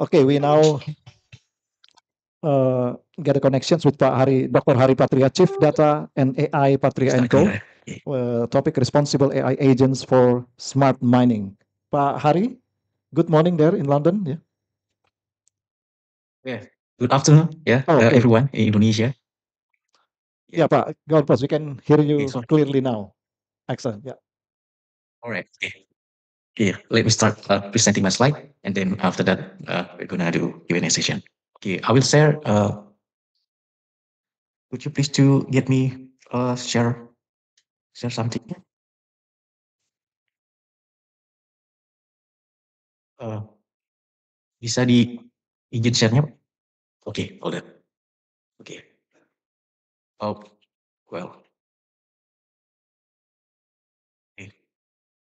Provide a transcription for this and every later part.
Okay, we now get a connections with Dr. Hari Patria, Chief Data and AI Patria and Co. Topic responsible AI agents for smart mining. Pak Hari, good morning there in London. Yeah. Yeah. Good afternoon. Yeah. Oh, okay. Everyone in Indonesia. Yeah, Pak, go on, first. We can hear you sorry. clearly now. Excellent. Yeah. All right. Okay. Here, let me start presenting my slide, and then after that, we're gonna do Q&A session. Okay, I will share. Would you please to get me share something? Uh, Bisa di izin share-nya? Okay, hold it. Okay. Oh, well. Okay.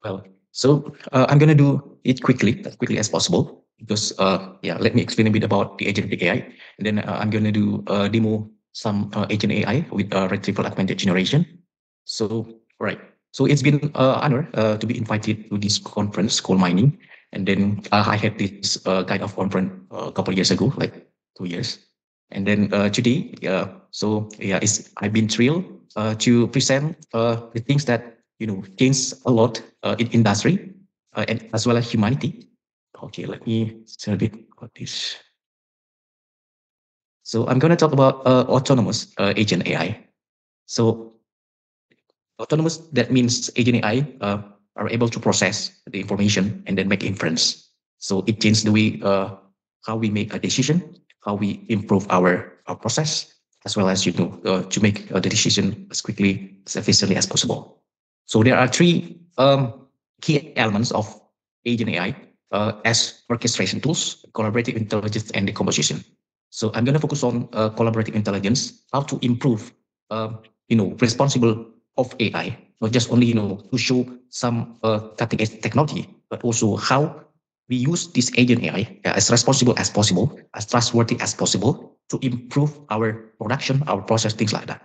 Well, so I'm gonna do it quickly, as quickly as possible, because yeah, let me explain a bit about the agentic AI, and then I'm gonna do demo some agent AI with retrieval augmented generation. So right, so it's been honor to be invited to this conference called Mining, and then I had this kind of conference a couple of years ago, like 2 years, and then today, so yeah, I've been thrilled to present the things that change a lot in industry and as well as humanity. Okay, let me share a bit about this. So I'm going to talk about autonomous agent AI. So autonomous, that means agent AI are able to process the information and then make inference. So it changes the way how we make a decision, how we improve our process, as well as to make the decision as quickly, as efficiently as possible. So there are three key elements of agent AI as orchestration tools, collaborative intelligence, and decomposition. So I'm going to focus on collaborative intelligence, how to improve, responsible of AI, not just only to show some cutting edge technology, but also how we use this agent AI as responsible as possible, as trustworthy as possible to improve our production, our process, things like that.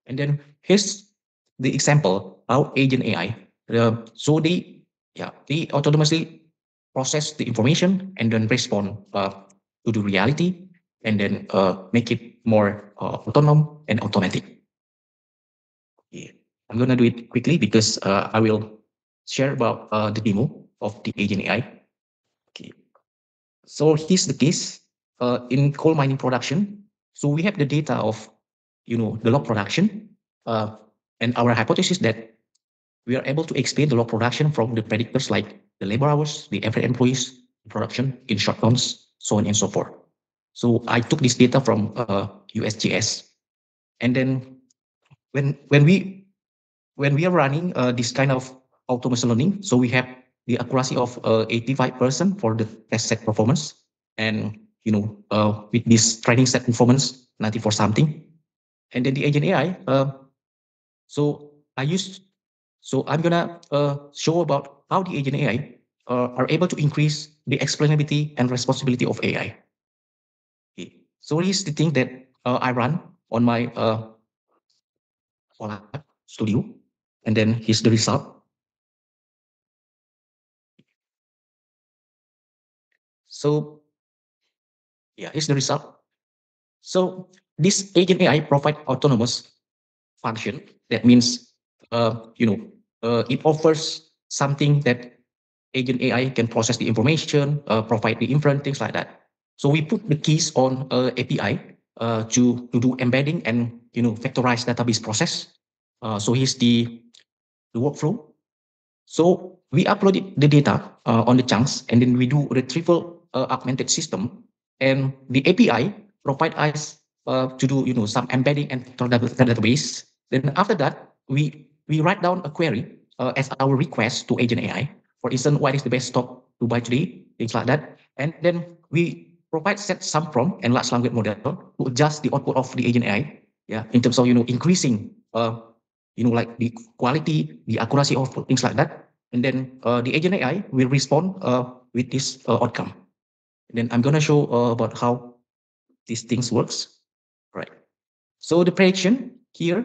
And then here's the example how agent AI. So they autonomously process the information and then respond to the reality, and then make it more autonomous and automatic. Yeah. I'm gonna do it quickly because I will share about the demo of the agent AI. Okay. So here's the case in coal mining production. So we have the data of the log production, uh, and our hypothesis that we are able to explain the log production from the predictors like the labor hours, the average employees, production in short tons, so on and so forth. So I took this data from USGS, and then when when we when we are running this kind of automation learning, so we have the accuracy of 85% for the test set performance, and with this training set performance 94 something, and then the agent AI. So I use so I'm gonna show about how the agent AI are able to increase the explainability and responsibility of AI. Okay. So here's the thing that I run on my lab studio, and then here's the result. So yeah, here's the result. So this agent AI provide autonomous function. That means, it offers something that agent AI can process the information, provide the inference, things like that. So we put the keys on API to do embedding and vectorize database process. So here's the workflow. So we upload the data on the chunks, and then we do retrieval augmented system, and the API provide us to do some embedding and database. Then after that, we write down a query as our request to agent AI. For instance, what is the best stock to buy today? Things like that, and then we provide set some prompt and large language model to adjust the output of the agent AI. Yeah, in terms of increasing like the quality, the accuracy of things like that. And then the agent AI will respond with this outcome. And then I'm gonna show about how these things works. Right. So the prediction here.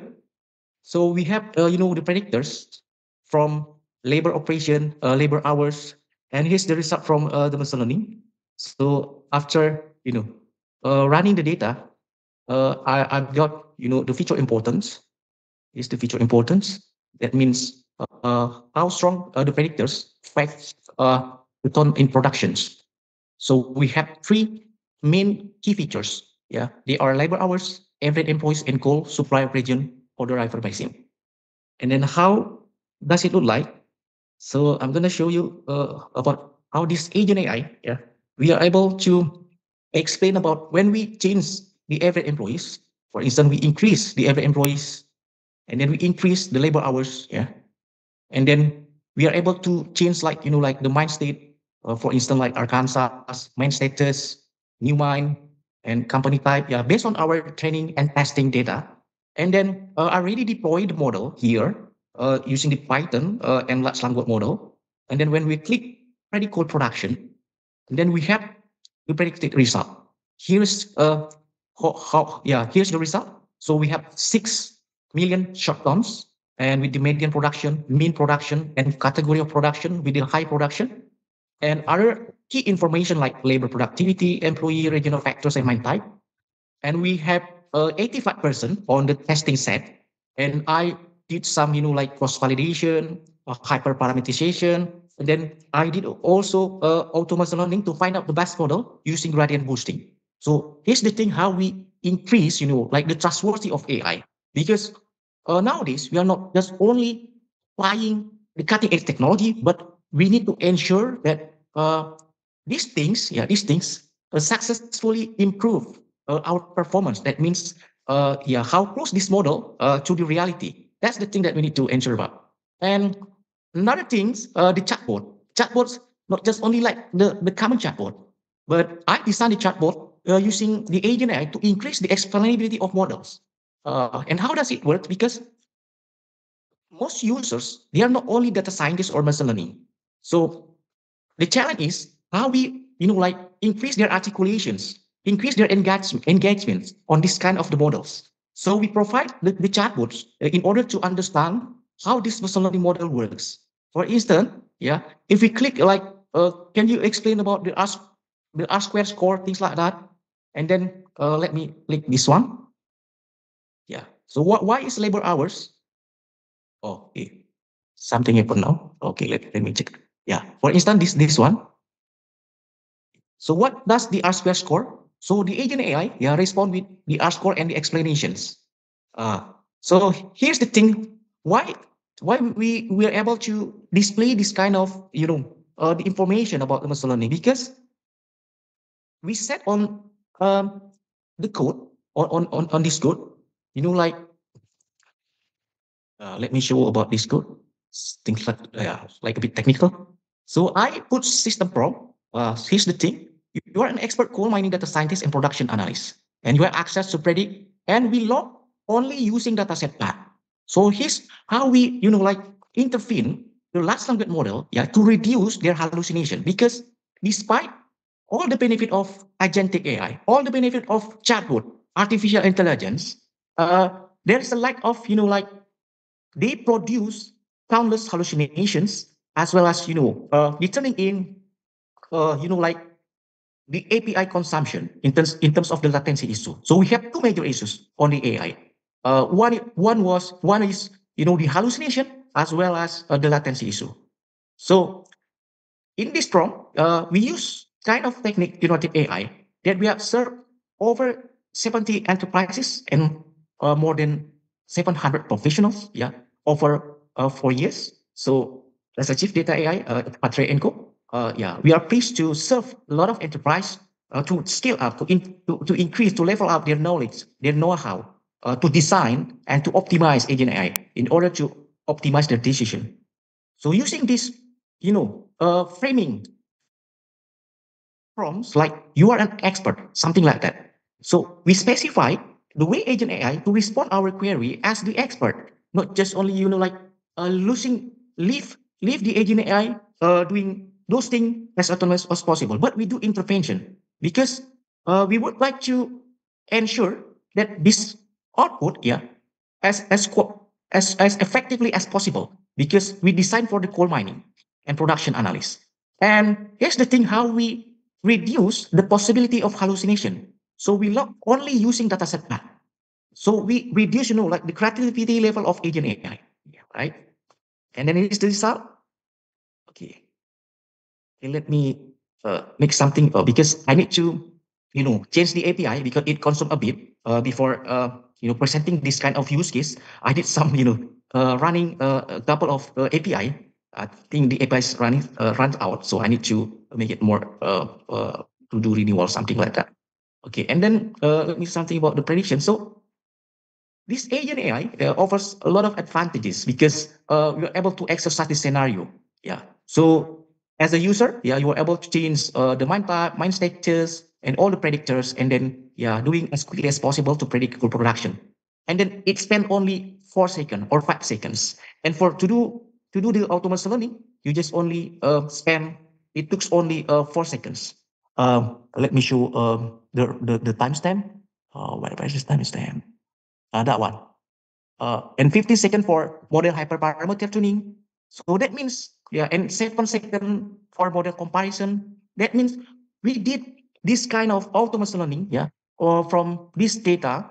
So we have the predictors from labor operation, labor hours, and here's the result from the machine learning. So after running the data, I've got the feature importance is the feature importance. That means how strong the predictors affect return in productions. So we have three main key features. Yeah, they are labor hours, average employees, and coal supply region or the river basin. And then how does it look like? So I'm gonna show you about how this agent AI, yeah, we are able to explain about when we change the average employees. For instance, we increase the average employees, and then we increase the labor hours, yeah, and then we are able to change like the mind state, for instance, like Arkansas mind status, new mind, and company type, yeah, based on our training and testing data. And then I already deployed the model here using the Python and large language model. And then when we click ready code production, and then we have the predicted result. Here's here's the result. So we have 6 million short tons, and with the median production, mean production, and category of production with the high production, and other key information like labor productivity, employee, regional factors, and mine type. And we have 85% on the testing set. And I did some, like cross validation, hyperparameterization, and then I did also automation learning to find out the best model using gradient boosting. So here's the thing: how we increase, like the trustworthy of AI, because nowadays we are not just only applying the cutting edge technology, but we need to ensure that these things successfully improve our performance. That means, how close this model to the reality. That's the thing that we need to ensure about. And another things, the chatbot. Chatbots not just only like the common chatbot, but I designed the chatbot using the agent AI to increase the explainability of models. And how does it work? Because most users, they are not only data scientists or machine learning. So the challenge is how we, like increase their articulations, increase their engagements on this kind of the models. So we provide the chatbots in order to understand how this machine learning model works. For instance, yeah, if we click like, can you explain about the R square score, things like that, and then let me click this one. Yeah. So why is labor hours? Oh, okay. Something happened now. Okay, let me check. Yeah. For instance, this one. So what does the R square score? So the agent AI, yeah, respond with the R score and the explanations. Uh, so here's the thing: why we are able to display this kind of the information about the machine learning, because we set on um, the code on this code, like let me show about this code. Things like a bit technical. So I put system prompt. Here's the thing: you are an expert coal mining data scientist and production analyst, and you have access to predict. And we log only using dataset path. So here's how we like intervene the large language model, yeah, to reduce their hallucination. Because despite all the benefit of agentic AI, all the benefit of chatbot, artificial intelligence, uh, there is a lack of like they produce countless hallucinations, as well as returning in like the API consumption in terms of the latency issue. So we have two major issues on the AI. One is the hallucination, as well as the latency issue. So in this prompt, we use kind of technique generative AI that we have served over 70 enterprises and more than 700 professionals, yeah, over 4 years. So as a chief data AI at Patria and Co, yeah, we are pleased to serve a lot of enterprise to scale up, to increase, to level up their knowledge, their know-how, to design and to optimize agent AI in order to optimize their decision. So using this, framing prompts like you are an expert, something like that. So we specify the way agent AI to respond our query as the expert, not just only like losing leave the agent AI doing those things as autonomous as possible, but we do intervention because we would like to ensure that this output, yeah, as effectively as possible, because we design for the coal mining and production analyst. And here's the thing: how we reduce the possibility of hallucination. So we not only using dataset map. So we reduce, like the creativity level of agent AI, right? And then here's the result. Okay, okay, let me make something because I need to, change the API because it consume a bit before, presenting this kind of use case. I did some, running a couple of API. I think the API is runs out, so I need to make it more to do renewal, something like that. Okay, and then let me something about the prediction. So this agent AI offers a lot of advantages because you're able to exercise the scenario. Yeah. So as a user, yeah, you are able to change the mind type, mind status, and all the predictors, and then yeah, doing as quickly as possible to predict good production. And then it spent only 4 seconds or 5 seconds. And for to do the autonomous learning, you just only spend it took only 4 seconds. Let me show the timestamp. Where is this timestamp? That one. And 50 seconds for model hyperparameter tuning. So that means, yeah, and 7 seconds for model comparison. That means we did this kind of autonomous learning, yeah, or from this data,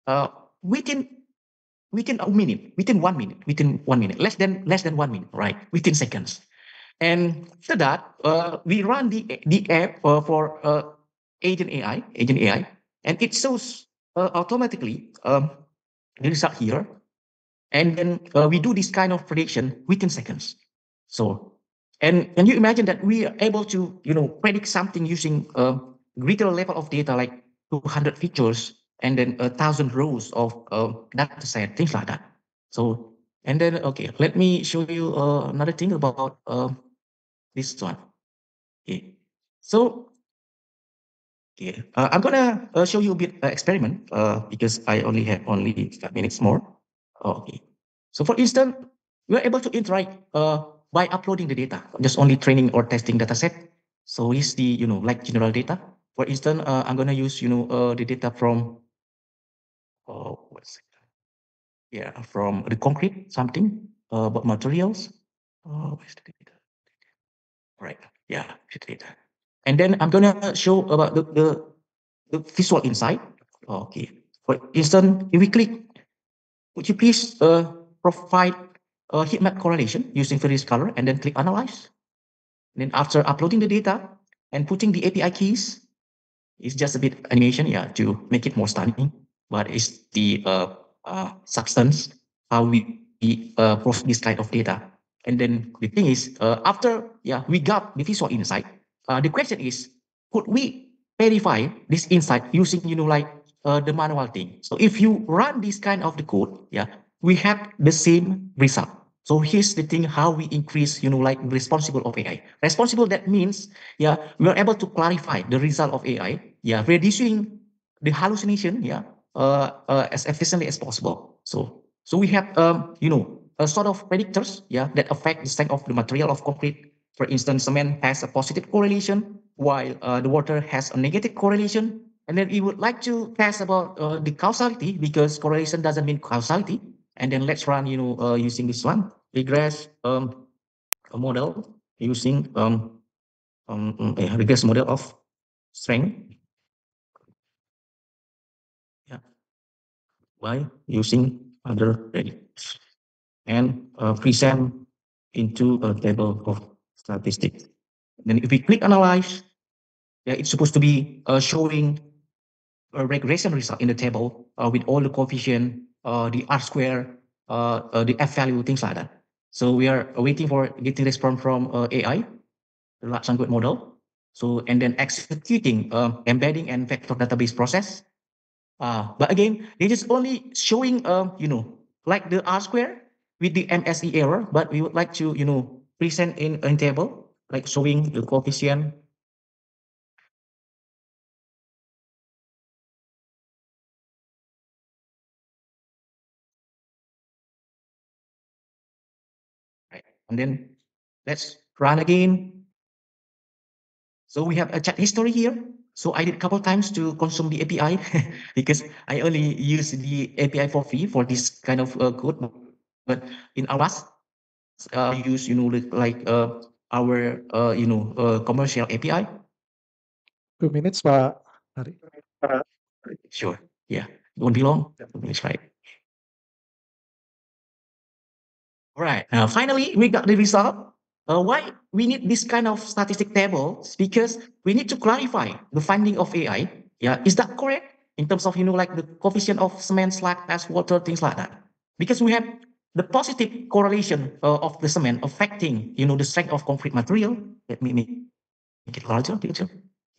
uh, within within a minute, within 1 minute, less than 1 minute, right? Within seconds. And after that, we run the app for agent AI, and it shows automatically the result here. And then we do this kind of prediction within seconds. So, and can you imagine that we are able to, predict something using greater level of data like 200 features and then 1,000 rows of data set, things like that. So, and then, okay, let me show you another thing about this one. Okay. So, okay, I'm gonna show you a bit experiment because I only have only 5 minutes more. Okay. So for instance, we're able to interact by uploading the data, just only training or testing data set. So is the, like general data. For instance, I'm gonna use, the data from, what's it? Yeah, from the concrete something about materials. Where's the data? Right. Yeah, here's the data. And then I'm gonna show about the visual insight. Okay. For instance, if we click, would you please provide a heat map correlation using various color and then click analyze? And then after uploading the data and putting the API keys, it's just a bit animation, yeah, to make it more stunning. But it's the substance how we process this kind of data. And then the thing is, after yeah we got the visual insight, the question is, could we verify this insight using like the manual thing? So if you run this kind of the code, yeah, we have the same result. So here's the thing: how we increase, like responsible of AI. Responsible that means, yeah, we are able to clarify the result of AI, yeah, reducing the hallucination, yeah, as efficiently as possible. So we have, a sort of predictors, yeah, that affect the strength of the material of concrete. For instance, cement has a positive correlation, while the water has a negative correlation. And then we would like to test about the causality because correlation doesn't mean causality. And then let's run, using this one, regress a model using a regress model of strength, yeah, by using other predictors and present into a table of statistics. Then if we click analyze, yeah, it's supposed to be showing a regression result in the table with all the coefficient, the R square, the F value, things like that. So we are waiting for getting response from AI, the large language model. So and then executing embedding and vector database process. But again, they're just only showing, like the R square with the MSE error, but we would like to, present in table, like showing the coefficient. Right? And then let's run again. So we have a chat history here. So I did a couple times to consume the API because I only use the API for free for this kind of code. But in Avast, use like our commercial API. 2 minutes, Pak Hari. Sure. Yeah. It won't be long. 2 minutes, right? All right. Finally, we got the result. Why we need this kind of statistic tables? Because we need to clarify the finding of AI. Yeah, is that correct in terms of like the coefficient of cement, slag, as water, things like that? Because we have the positive correlation of the cement affecting the strength of concrete material. Let me make it larger, picture.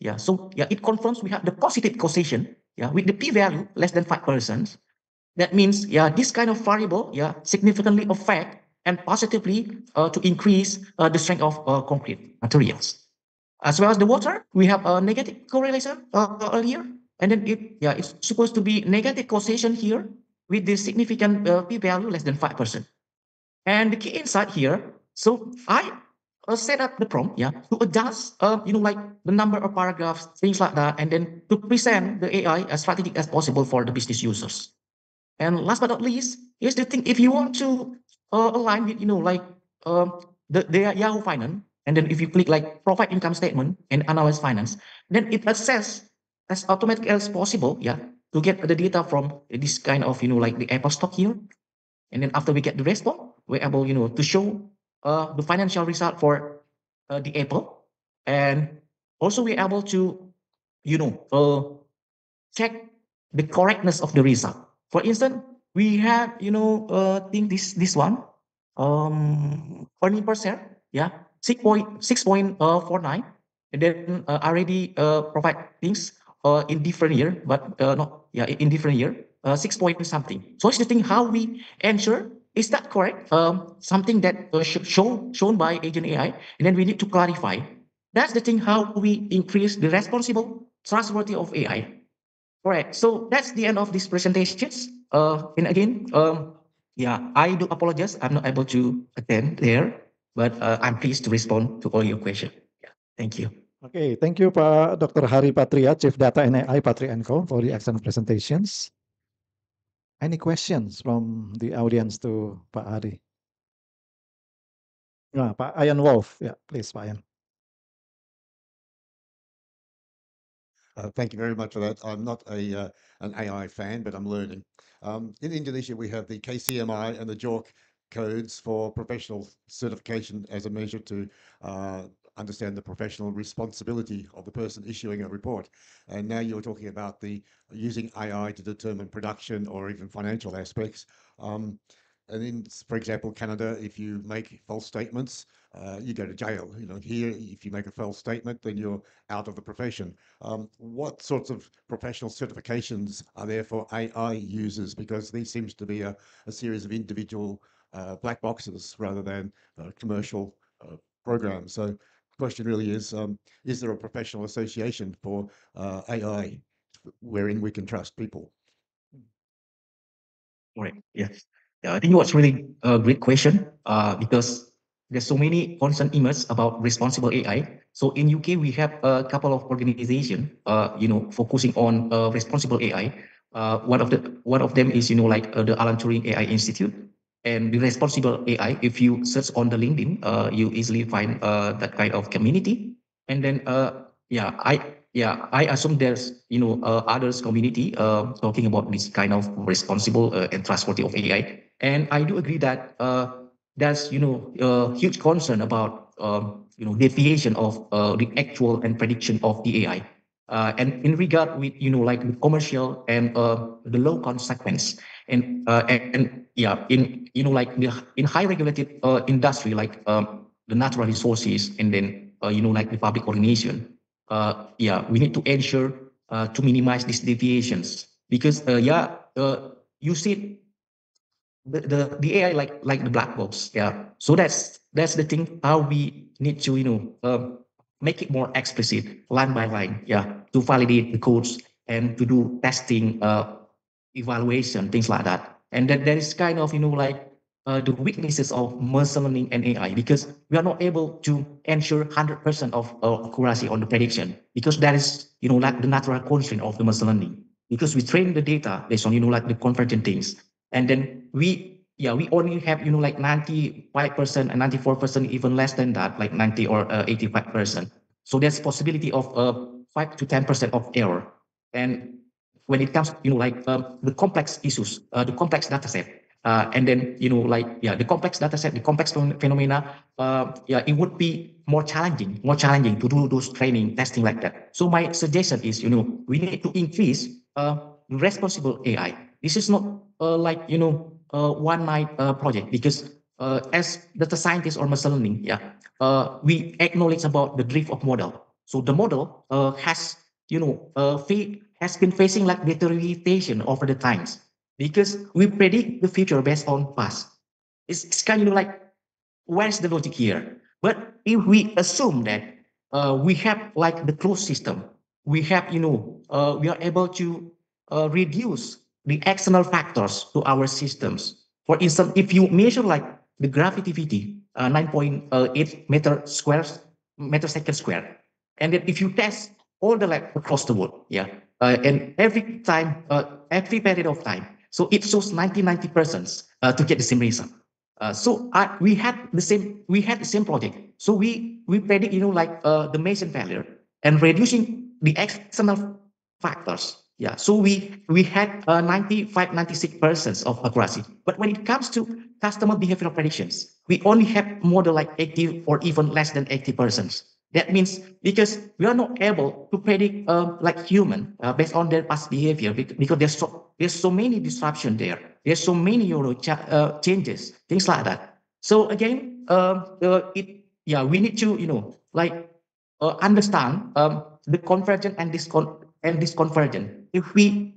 Yeah. So yeah, it confirms we have the positive causation. Yeah, with the p-value less than 5%. That means, yeah, this kind of variable, yeah, significantly affect and positively to increase the strength of concrete materials. As well as the water, we have a negative correlation earlier, and then it's supposed to be negative causation here with the significant p-value less than 5%. And the key insight here, so I set up the prompt, yeah, to adjust, like the number of paragraphs, things like that, and then to present the AI as strategic as possible for the business users. And last but not least, here's the thing: if you want to align with, like the Yahoo Finance, and then if you click like provide income statement and analyze finance, then it assess as automatic as possible, yeah, to get the data from this kind of, like the Apple stock here. And then after we get the response, we're able, to show the financial result for the Apple, and also we're able to, check the correctness of the result. For instance, we have, think this one, earning per share, yeah, 6.49, and then already provide things in different year, but not, yeah, in different year, 6 point something. So it's the thing how we ensure is that correct? Something that shown by agent AI, and then we need to clarify. That's the thing how we increase the responsible trustworthy of AI. Correct. So that's the end of these presentations. And again, yeah, I do apologize. I'm not able to attend there, but I'm pleased to respond to all your questions. Yeah, thank you. Okay, thank you, Pak Dr. Hari Patria, Chief Data and AI, Patria & Co, for the excellent presentations. Any questions from the audience to Pak Hari? Pak Ian Wolf. Yeah, please, Pak Ian. Thank you very much for that. I'm not an AI fan, but I'm learning. In Indonesia, we have the KCMI and the JORC codes for professional certification as a measure to understand the professional responsibility of the person issuing a report. And now you're talking about the using AI to determine production or even financial aspects. And in, for example, Canada, if you make false statements, you go to jail. Here, if you make a false statement, then you're out of the profession. What sorts of professional certifications are there for AI users? Because these seems to be a series of individual black boxes rather than commercial programs. So the question really is there a professional association for AI wherein we can trust people? Right. Yes. Yeah, I think what's really a great question because there's so many concern emerge about responsible AI. So in UK, we have a couple of organizations, focusing on responsible AI. One of them is, like the Alan Turing AI Institute, and the responsible AI. If you search on the LinkedIn, you easily find that kind of community. And then, I assume there's others community talking about this kind of responsible and trustworthy of AI. And I do agree that there's huge concern about deviation of the actual and prediction of the AI. And in regard with like the commercial and the low consequence, and yeah, in like in high regulated industry like the natural resources, and then like the public organization, we need to ensure to minimize these deviations because you see the AI like the black box. Yeah. So that's the thing how we need to make it more explicit line by line. Yeah. To validate the codes and to do testing, evaluation, things like that. And then there is kind of like the weaknesses of machine learning and AI because we are not able to ensure 100% of accuracy on the prediction because that is like the natural constraint of the machine learning because we train the data based on like the convergent things, and then we yeah, we only have, like 95% and 94%, even less than that, like 90 or 85%. So there's possibility of 5 to 10% of error. And when it comes, the complex issues, the complex data set, and then, yeah, the complex data set, the complex phenomena, yeah, it would be more challenging to do those training, testing like that. So my suggestion is, we need to increase responsible AI. This is not like, one night project, because as data scientist or machine learning, yeah, we acknowledge about the drift of model. So the model has, has been facing like deterioration over the times, because we predict the future based on past. It's kind of like, where's the logic here? But if we assume that we have like the closed system, we have, we are able to reduce the external factors to our systems. For instance, if you measure like the gravity, 9.8 meter second square, and then if you test all the like across the world, yeah, and every time, every period of time, so it shows 90% to get the same result. We had the same project. So we predict, the Mason failure and reducing the external factors. Yeah. So we had 95, 96% of accuracy. But when it comes to customer behavioral predictions, we only have more than like 80 or even less than 80%. That means because we are not able to predict like human based on their past behavior, because there's so many disruption there. There's so many changes, things like that. So again, we need to understand the convergent and this convergent. If we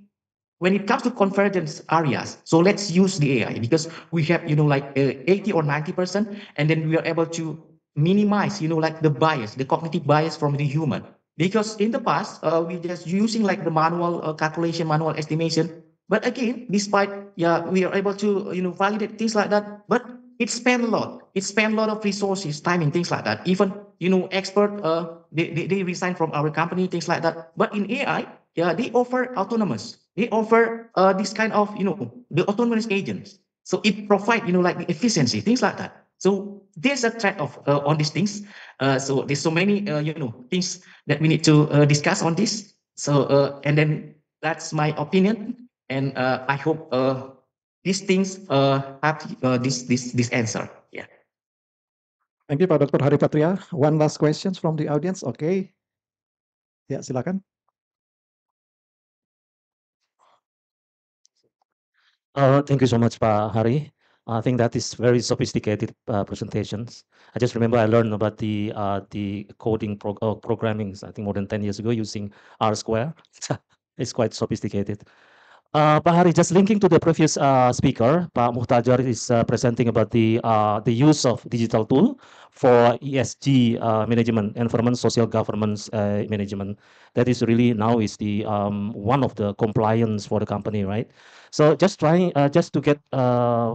When it comes to convergence areas, so let's use the AI, because we have 80 or 90%, and then we are able to minimize like the bias, the cognitive bias from the human. Because in the past, we just using like the manual calculation, manual estimation. But again, despite, yeah, we are able to validate things like that, but it spent a lot. It spent a lot of resources, time, and things like that. Even expert, they resign from our company, things like that. But in AI, yeah, they offer autonomous. They offer this kind of the autonomous agents. So it provide like the efficiency, things like that. So there's a threat of on these things. So there's so many things that we need to discuss on this. So and then that's my opinion, and I hope these things have this answer. Yeah. Thank you, Pak Dr. Hari Patria. One last questions from the audience. Okay. Ya, silakan. Thank you so much, Pak Hari. I think that is very sophisticated presentations. I just remember I learned about the coding programming, I think more than 10 years ago, using R square. It's quite sophisticated. Pak Hari, just linking to the previous speaker, Pak Muhtajar is presenting about the use of digital tool for ESG management, environment, social governance management. That is really now is the one of the compliance for the company, right? So just trying just to get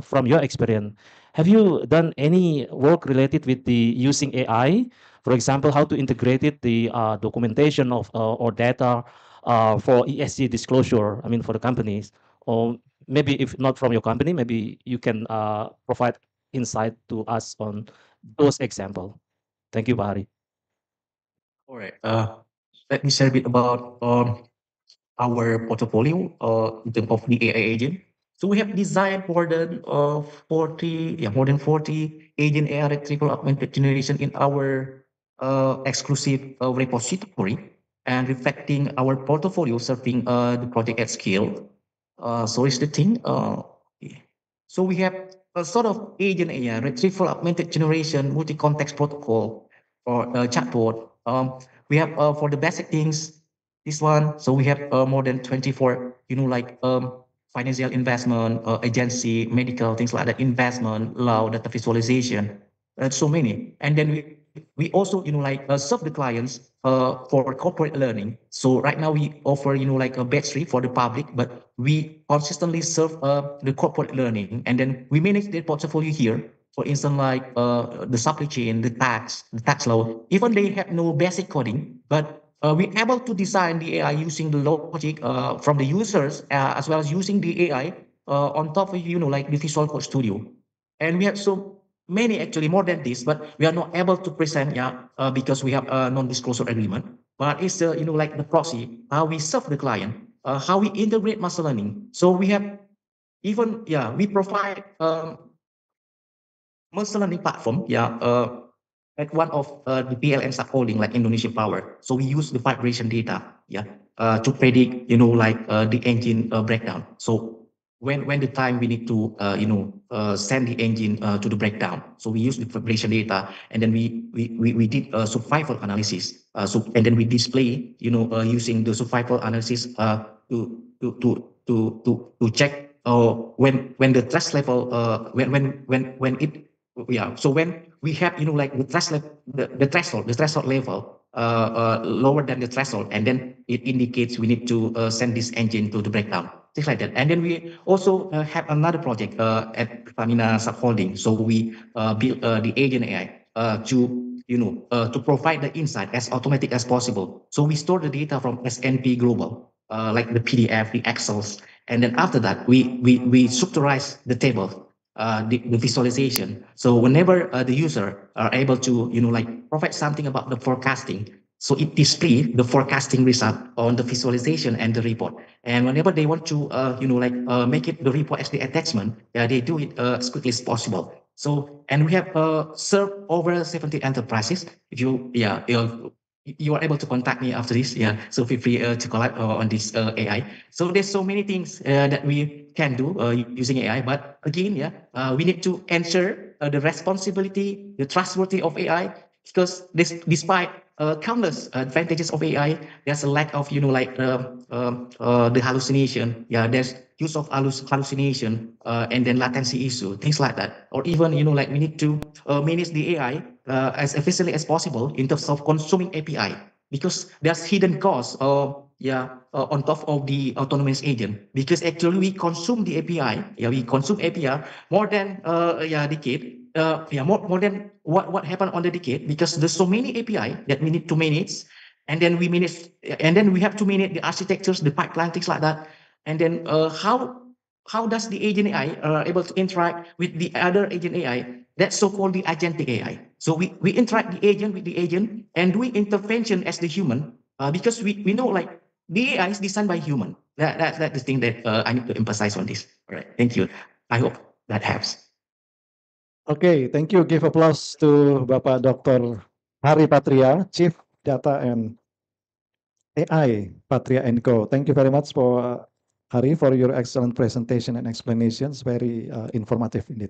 from your experience, have you done any work related with the using AI? For example, how to integrate it, the documentation of or data for ESG disclosure, I mean, for the companies, or maybe if not from your company, maybe you can provide insight to us on those example. Thank you, Pak Hari. All right. Let me share a bit about our portfolio in terms of the AI agent. So we have designed more than 40 agent AI retrieval augmented generation in our exclusive repository, and reflecting our portfolio serving the project at scale. So is the thing. Yeah. So we have a sort of agent AI retrieval augmented generation multi-context protocol or chatbot. We have for the basic things, this one. So we have more than 24, financial investment, agency, medical, things like that, investment, law, data visualization, so many. And then we also, serve the clients for corporate learning. So right now we offer, like a battery for the public, but we consistently serve the corporate learning, and then we manage their portfolio here. For instance, like the supply chain, the tax law, even they have no basic coding, but we're able to design the AI using the logic from the users, as well as using the AI on top of, like the Visual Code Studio. And we have so many, actually more than this, but we are not able to present, because we have a non-disclosure agreement. But it's, like the proxy, how we serve the client, how we integrate machine learning. So we have even, we provide machine learning platform, at one of the PLN subholding like Indonesia Power. So we use the vibration data, to predict, like the engine breakdown. So when the time we need to, send the engine to the breakdown. So we use the vibration data, and then we did survival analysis. And then we display, using the survival analysis to check when the stress level, when it, so when we have, like the threshold, the threshold level lower than the threshold, and then it indicates we need to send this engine to the breakdown, things like that. And then we also have another project at Pertamina subholding. So we build the agent AI to provide the insight as automatic as possible. So we store the data from SNP Global, like the PDF, the Excels, and then after that we structurize the table, the visualization. So whenever the user are able to, like provide something about the forecasting, so it display the forecasting result on the visualization and the report. And whenever they want to, make it the report as the attachment, they do it as quickly as possible. So, and we have served over 70 enterprises. If you, you are able to contact me after this, so feel free to collab on this AI. So there's so many things that we can do using AI, but again, we need to ensure the responsibility, the trustworthy of AI, because despite countless advantages of AI, there's a lack of, the hallucination. There's use of hallucination, and then latency issue, things like that. Or even, like we need to manage the AI as efficiently as possible in terms of consuming API, because there's hidden costs, on top of the autonomous agent, because actually we consume the API, we consume API more than decade, more than what happened on the decade, because there's so many API that we need to manage, and then we have to manage the architectures, the pipeline, things like that. And then how does the agent AI able to interact with the other agent AI? That's so-called the agentic AI. So we interact the agent with the agent and doing intervention as the human, because we know like the AI is designed by human. That's the thing that I need to emphasize on this. All right, thank you. I hope that helps. Oke, thank you. Give applause to Bapak Dr. Hari Patria, Chief Data and AI Patria & Co. Thank you very much for Hari for your excellent presentation and explanations. Very informative indeed.